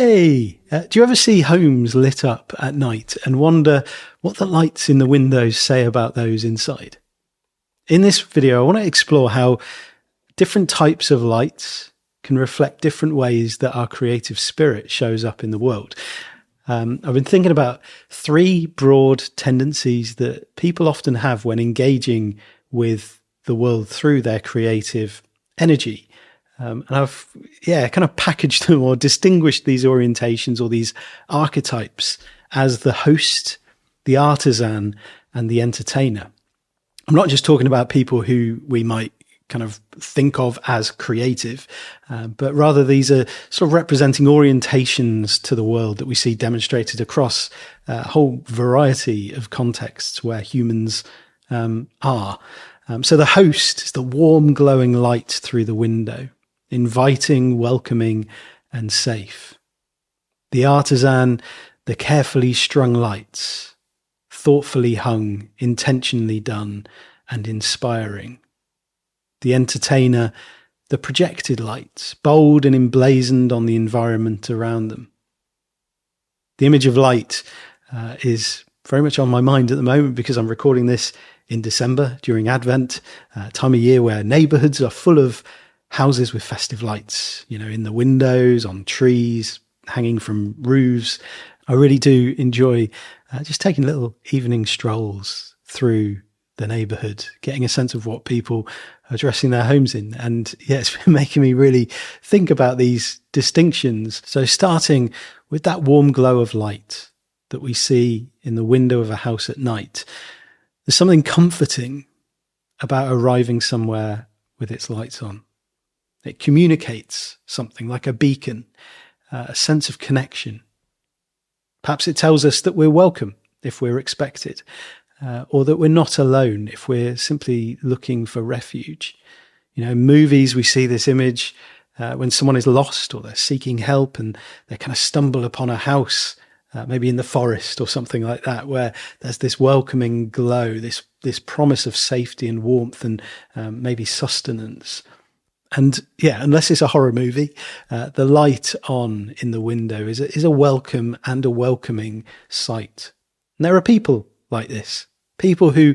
Hey, do you ever see homes lit up at night and wonder what the lights in the windows say about those inside? In this video, I want to explore how different types of lights can reflect different ways that our creative spirit shows up in the world. I've been thinking about three broad tendencies that people often have when engaging with the world through their creative energy. And I've, kind of packaged them or distinguished these orientations or these archetypes as the host, the artisan, and the entertainer. I'm not just talking about people who we might kind of think of as creative, but rather these are sort of representing orientations to the world that we see demonstrated across a whole variety of contexts where humans are. So the host is the warm, glowing light through the window, inviting, welcoming, and safe. The artisan, the carefully strung lights, thoughtfully hung, intentionally done, and inspiring. The entertainer, the projected lights, bold and emblazoned on the environment around them. The image of light is very much on my mind at the moment because I'm recording this in December during Advent, time of year where neighbourhoods are full of houses with festive lights, in the windows, on trees, hanging from roofs. I really do enjoy just taking little evening strolls through the neighbourhood, getting a sense of what people are dressing their homes in. And it's been making me really think about these distinctions. So starting with that warm glow of light that we see in the window of a house at night, there's something comforting about arriving somewhere with its lights on. It communicates something like a beacon, a sense of connection. Perhaps it tells us that we're welcome if we're expected, or that we're not alone if we're simply looking for refuge. In movies, we see this image when someone is lost or they're seeking help and they kind of stumble upon a house, maybe in the forest or something like that, where there's this welcoming glow, this promise of safety and warmth and maybe sustenance. And unless it's a horror movie, the light on in the window is a welcome and a welcoming sight. And there are people like this, people who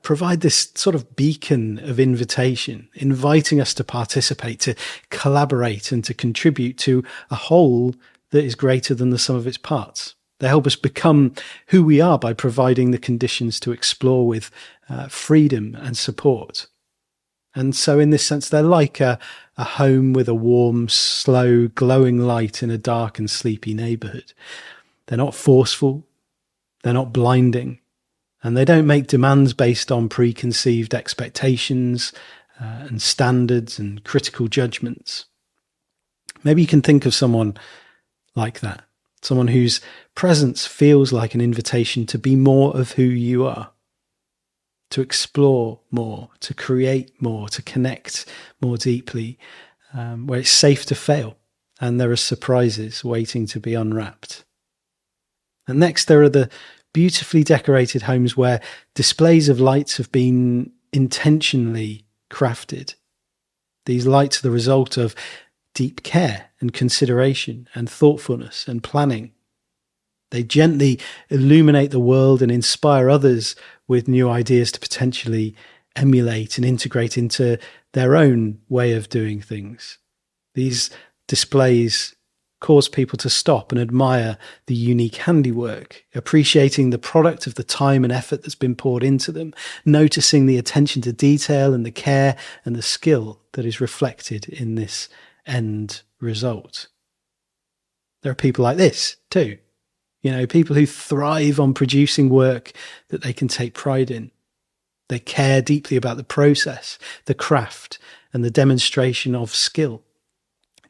provide this sort of beacon of invitation, inviting us to participate, to collaborate and to contribute to a whole that is greater than the sum of its parts. They help us become who we are by providing the conditions to explore with freedom and support. And so in this sense, they're like a home with a warm, slow, glowing light in a dark and sleepy neighbourhood. They're not forceful. They're not blinding. And they don't make demands based on preconceived expectations and standards and critical judgments. Maybe you can think of someone like that. Someone whose presence feels like an invitation to be more of who you are. To explore more, to create more, to connect more deeply, where it's safe to fail and there are surprises waiting to be unwrapped. And next, there are the beautifully decorated homes where displays of lights have been intentionally crafted. These lights are the result of deep care and consideration and thoughtfulness and planning. They gently illuminate the world and inspire others with new ideas to potentially emulate and integrate into their own way of doing things. These displays cause people to stop and admire the unique handiwork, appreciating the product of the time and effort that's been poured into them, noticing the attention to detail and the care and the skill that is reflected in this end result. There are people like this too. People who thrive on producing work that they can take pride in. They care deeply about the process, the craft, and the demonstration of skill.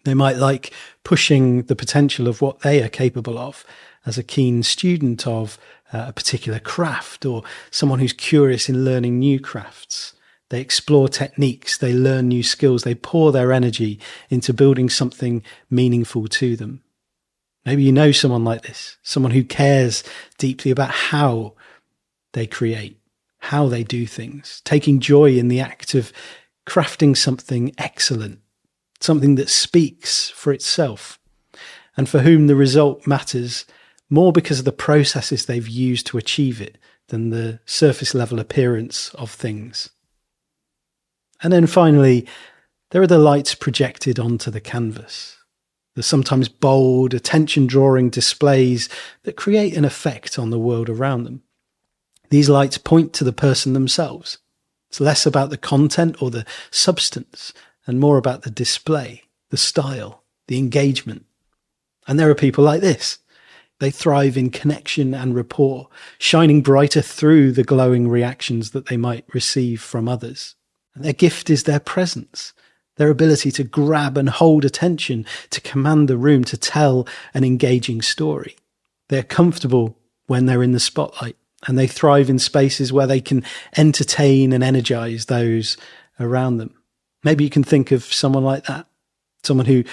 They might like pushing the potential of what they are capable of as a keen student of a particular craft or someone who's curious in learning new crafts. They explore techniques, they learn new skills, they pour their energy into building something meaningful to them. Maybe you know someone like this, someone who cares deeply about how they create, how they do things, taking joy in the act of crafting something excellent, something that speaks for itself. and for whom the result matters more because of the processes they've used to achieve it than the surface level appearance of things. And then finally, there are the lights projected onto the canvas. The sometimes bold, attention-drawing displays that create an effect on the world around them. These lights point to the person themselves. It's less about the content or the substance and more about the display, the style, the engagement. And there are people like this. They thrive in connection and rapport, shining brighter through the glowing reactions that they might receive from others. And their gift is their presence, their ability to grab and hold attention, to command the room, to tell an engaging story. They're comfortable when they're in the spotlight, and they thrive in spaces where they can entertain and energize those around them. Maybe you can think of someone like that, someone who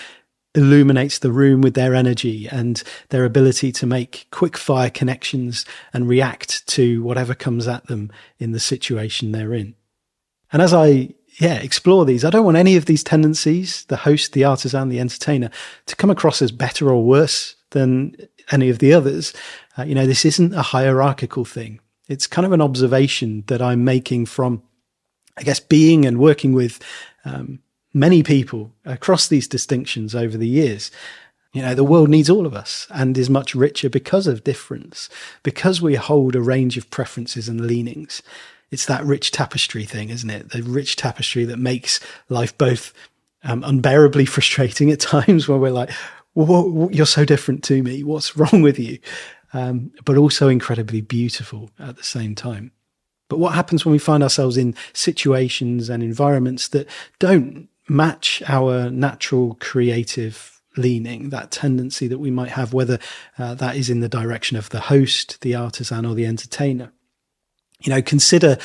illuminates the room with their energy and their ability to make quick fire connections and react to whatever comes at them in the situation they're in. And as I explore these, I don't want any of these tendencies, the host, the artisan, the entertainer, to come across as better or worse than any of the others. This isn't a hierarchical thing. It's kind of an observation that I'm making from, I guess, being and working with many people across these distinctions over the years. The world needs all of us and is much richer because of difference, because we hold a range of preferences and leanings. It's that rich tapestry thing, isn't it? The rich tapestry that makes life both unbearably frustrating at times when we're like, you're so different to me. What's wrong with you? But also incredibly beautiful at the same time. But what happens when we find ourselves in situations and environments that don't match our natural creative leaning, that tendency that we might have, whether that is in the direction of the host, the artisan, or the entertainer? Consider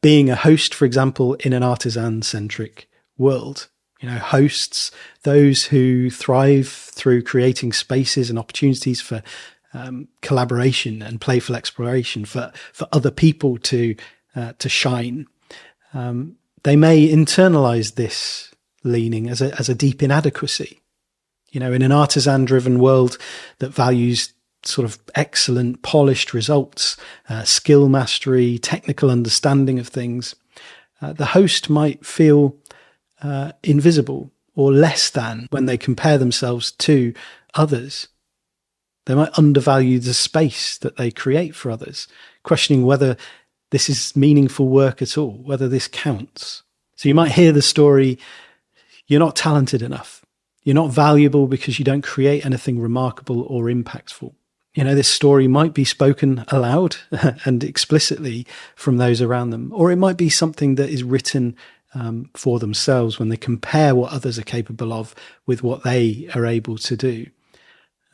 being a host, for example, in an artisan-centric world. Hosts, those who thrive through creating spaces and opportunities for collaboration and playful exploration for other people to shine. They may internalize this leaning as a deep inadequacy. In an artisan-driven world that values sort of excellent, polished results, skill mastery, technical understanding of things, the host might feel invisible or less than when they compare themselves to others. They might undervalue the space that they create for others, questioning whether this is meaningful work at all, whether this counts. So you might hear the story, you're not talented enough. You're not valuable because you don't create anything remarkable or impactful. This story might be spoken aloud and explicitly from those around them, or it might be something that is written for themselves when they compare what others are capable of with what they are able to do.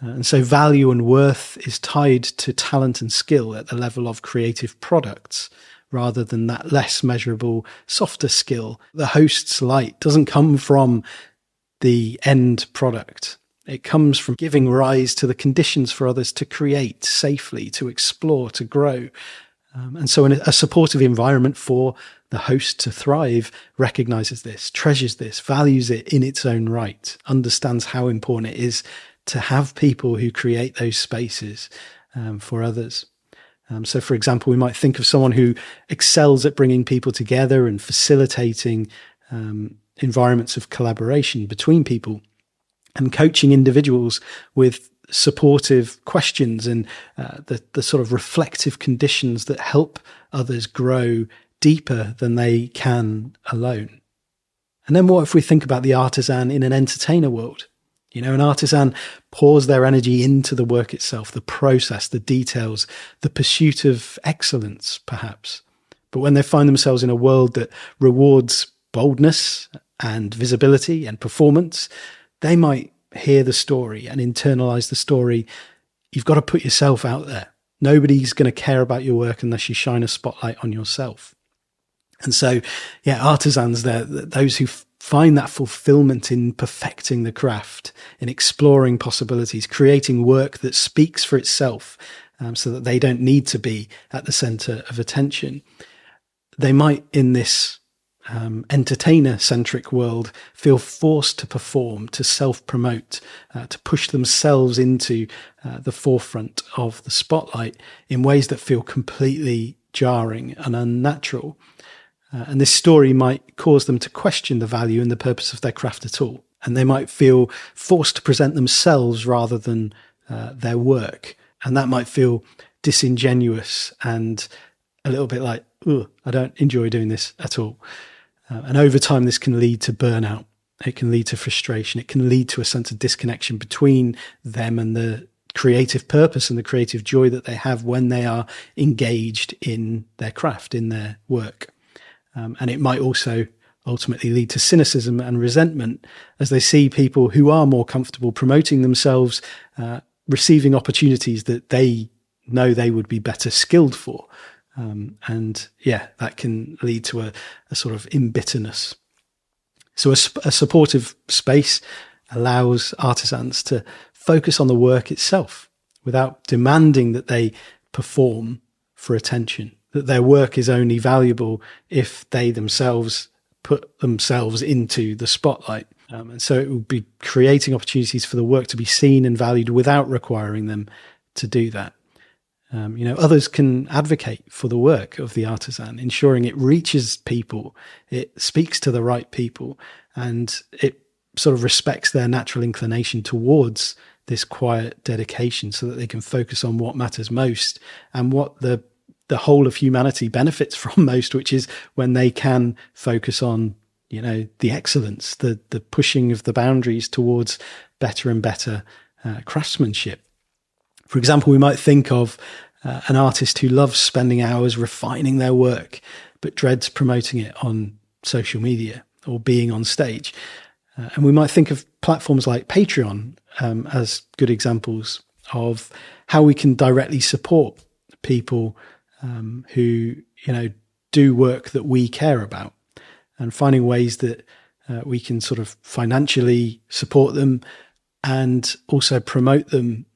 And so value and worth is tied to talent and skill at the level of creative products, rather than that less measurable, softer skill. The host's light doesn't come from the end product. It comes from giving rise to the conditions for others to create safely, to explore, to grow. And so in a supportive environment for the host to thrive recognizes this, treasures this, values it in its own right, understands how important it is to have people who create those spaces for others. So, for example, we might think of someone who excels at bringing people together and facilitating environments of collaboration between people and coaching individuals with supportive questions and the sort of reflective conditions that help others grow deeper than they can alone. And then what if we think about the artisan in an entertainer world? An artisan pours their energy into the work itself, the process, the details, the pursuit of excellence, perhaps. But when they find themselves in a world that rewards boldness and visibility and performance, they might hear the story and internalize the story. You've got to put yourself out there. Nobody's going to care about your work unless you shine a spotlight on yourself. And so, artisans, those who find that fulfillment in perfecting the craft, in exploring possibilities, creating work that speaks for itself, so that they don't need to be at the center of attention. They might, in this entertainer-centric world feel forced to perform, to self-promote, to push themselves into the forefront of the spotlight in ways that feel completely jarring and unnatural. And this story might cause them to question the value and the purpose of their craft at all. And they might feel forced to present themselves rather than their work. And that might feel disingenuous and a little bit like, oh, I don't enjoy doing this at all. And over time, this can lead to burnout. It can lead to frustration. It can lead to a sense of disconnection between them and the creative purpose and the creative joy that they have when they are engaged in their craft, in their work. And it might also ultimately lead to cynicism and resentment as they see people who are more comfortable promoting themselves, receiving opportunities that they know they would be better skilled for. And yeah, that can lead to a sort of embitterness. So a supportive space allows artisans to focus on the work itself without demanding that they perform for attention, that their work is only valuable if they themselves put themselves into the spotlight. And so it would be creating opportunities for the work to be seen and valued without requiring them to do that. Others can advocate for the work of the artisan, ensuring it reaches people, it speaks to the right people, and it sort of respects their natural inclination towards this quiet dedication so that they can focus on what matters most and what the whole of humanity benefits from most, which is when they can focus on, the excellence, the pushing of the boundaries towards better and better craftsmanship. For example, we might think of an artist who loves spending hours refining their work, but dreads promoting it on social media or being on stage. And we might think of platforms like Patreon as good examples of how we can directly support people who, do work that we care about, and finding ways that we can sort of financially support them and also promote them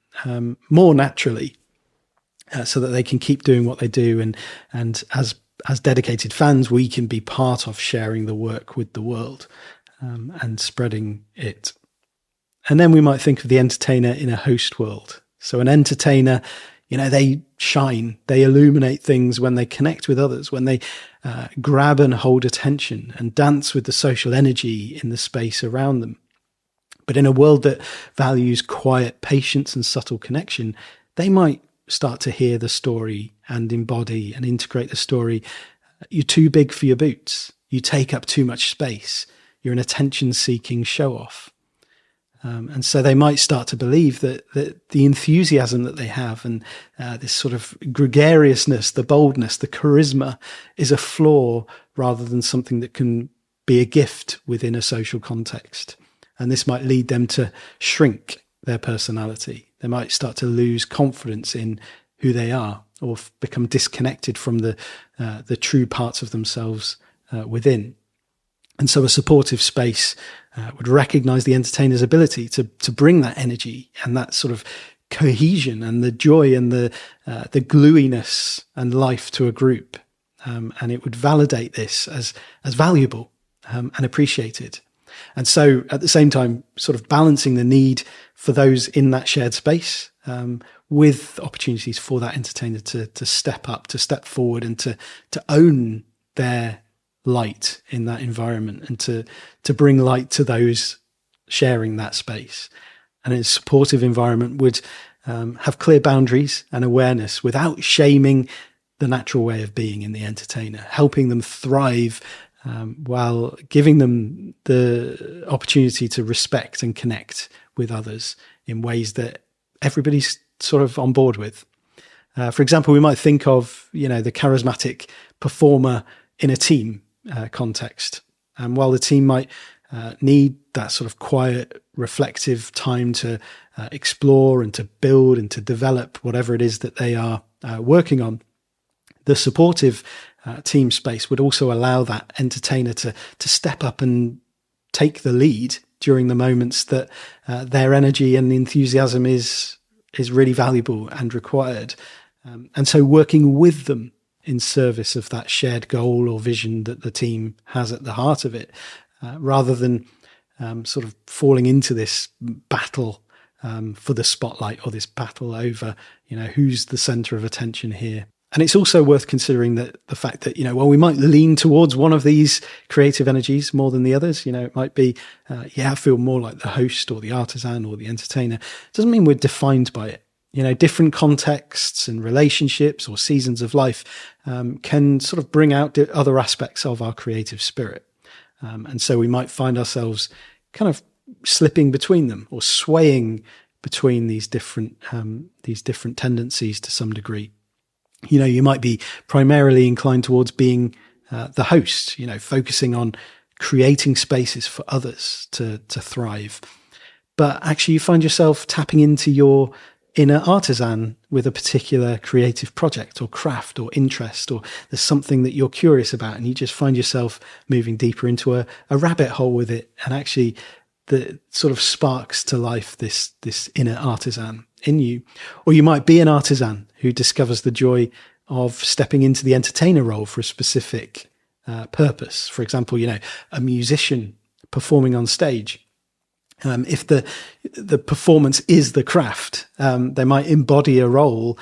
more naturally, so that they can keep doing what they do. And as dedicated fans, we can be part of sharing the work with the world and spreading it. And then we might think of the entertainer in a host world. So an entertainer, they shine, they illuminate things when they connect with others, when they grab and hold attention and dance with the social energy in the space around them. But in a world that values quiet patience and subtle connection, they might start to hear the story and embody and integrate the story. You're too big for your boots. You take up too much space. You're an attention-seeking show-off. And so they might start to believe that the enthusiasm that they have and this sort of gregariousness, the boldness, the charisma is a flaw rather than something that can be a gift within a social context. And this might lead them to shrink their personality. They might start to lose confidence in who they are or become disconnected from the true parts of themselves within. And so a supportive space would recognize the entertainer's ability to bring that energy and that sort of cohesion and the joy and the gluiness and life to a group. And it would validate this as valuable and appreciated. And so at the same time, sort of balancing the need for those in that shared space with opportunities for that entertainer to step up, to step forward and to own their light in that environment and to bring light to those sharing that space. And a supportive environment would have clear boundaries and awareness without shaming the natural way of being in the entertainer, helping them thrive while giving them the opportunity to respect and connect with others in ways that everybody's sort of on board with. For example, we might think of, the charismatic performer in a team context. And while the team might need that sort of quiet, reflective time to explore and to build and to develop whatever it is that they are working on, the supportive team space would also allow that entertainer to step up and take the lead during the moments that their energy and enthusiasm is really valuable and required. And so working with them in service of that shared goal or vision that the team has at the heart of it, rather than sort of falling into this battle for the spotlight, or this battle over, who's the center of attention here. And it's also worth considering that the fact that, we might lean towards one of these creative energies more than the others. It might be, I feel more like the host or the artisan or the entertainer. It doesn't mean we're defined by it. Different contexts and relationships or seasons of life can sort of bring out other aspects of our creative spirit. And so we might find ourselves kind of slipping between them, or swaying between these different tendencies to some degree. You might be primarily inclined towards being the host, focusing on creating spaces for others to thrive. But actually you find yourself tapping into your inner artisan with a particular creative project or craft or interest, or there's something that you're curious about, and you just find yourself moving deeper into a rabbit hole with it. And actually that sort of sparks to life this inner artisan in you. Or you might be an artisan who discovers the joy of stepping into the entertainer role for a specific purpose. For example, a musician performing on stage. If the performance is the craft, they might embody a role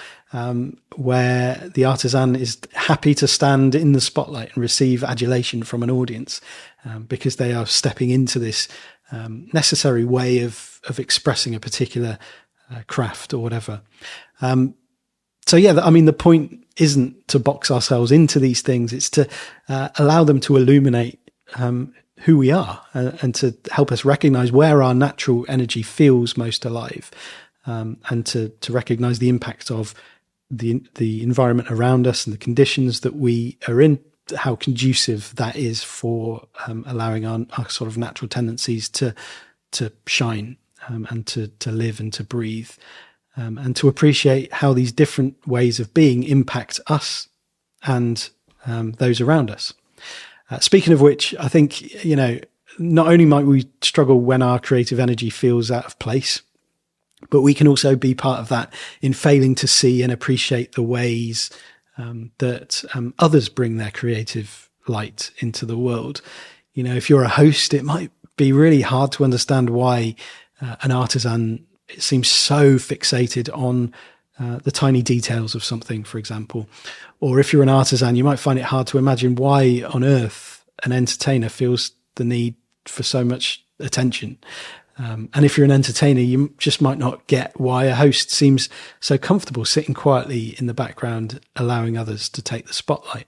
where the artisan is happy to stand in the spotlight and receive adulation from an audience, because they are stepping into this necessary way of expressing a particular craft or whatever. The point isn't to box ourselves into these things. It's to allow them to illuminate who we are, and to help us recognize where our natural energy feels most alive, and to recognize the impact of the environment around us and the conditions that we are in, how conducive that is for allowing our sort of natural tendencies to shine, and to live and to breathe, and to appreciate how these different ways of being impact us and those around us. Speaking of which, I think, not only might we struggle when our creative energy feels out of place, but we can also be part of that in failing to see and appreciate the ways that others bring their creative light into the world. If you're a host, it might be really hard to understand why an artisan seems so fixated on the tiny details of something, for example. Or if you're an artisan, you might find it hard to imagine why on earth an entertainer feels the need for so much attention. And if you're an entertainer, you just might not get why a host seems so comfortable sitting quietly in the background, allowing others to take the spotlight.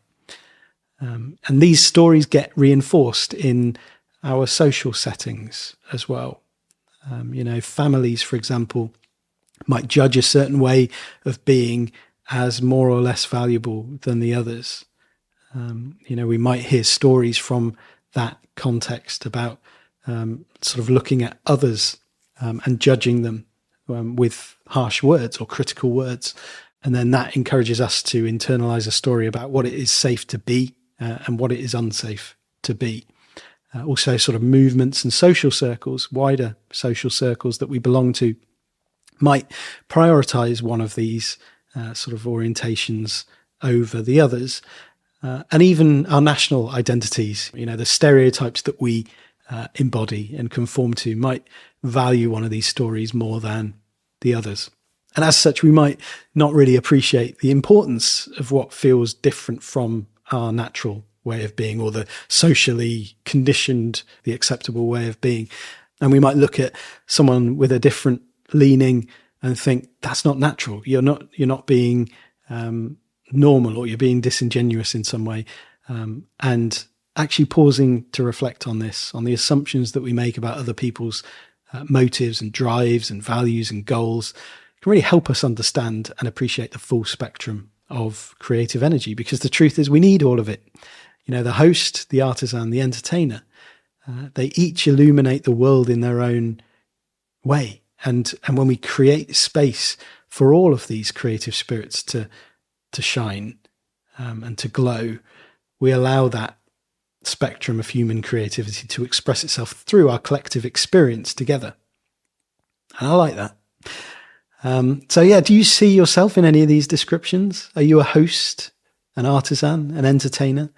And these stories get reinforced in our social settings as well. Families, for example, might judge a certain way of being as more or less valuable than the others. We might hear stories from that context about sort of looking at others and judging them with harsh words or critical words. And then that encourages us to internalize a story about what it is safe to be and what it is unsafe to be. Also sort of movements and social circles, wider social circles that we belong to, might prioritize one of these sort of orientations over the others. And even our national identities, the stereotypes that we embody and conform to, might value one of these stories more than the others. And as such, we might not really appreciate the importance of what feels different from our natural way of being, or the socially conditioned, the acceptable way of being. And we might look at someone with a different leaning and think, that's not natural. You're not being normal, or you're being disingenuous in some way. And actually pausing to reflect on this, on the assumptions that we make about other people's motives and drives and values and goals, can really help us understand and appreciate the full spectrum of creative energy. Because the truth is, we need all of it. The host, the artisan, the entertainer, they each illuminate the world in their own way. And when we create space for all of these creative spirits to shine and to glow, we allow that spectrum of human creativity to express itself through our collective experience together. And I like that. Do you see yourself in any of these descriptions? Are you a host an artisan, an entertainer?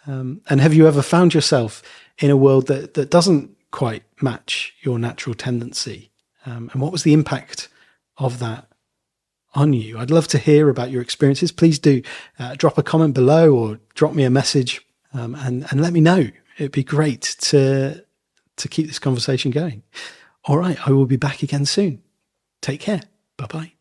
And have you ever found yourself in a world that doesn't quite match your natural tendency? And what was the impact of that on you? I'd love to hear about your experiences. Please do drop a comment below or drop me a message and let me know. It'd be great to keep this conversation going. All right, I will be back again soon. Take care. Bye-bye.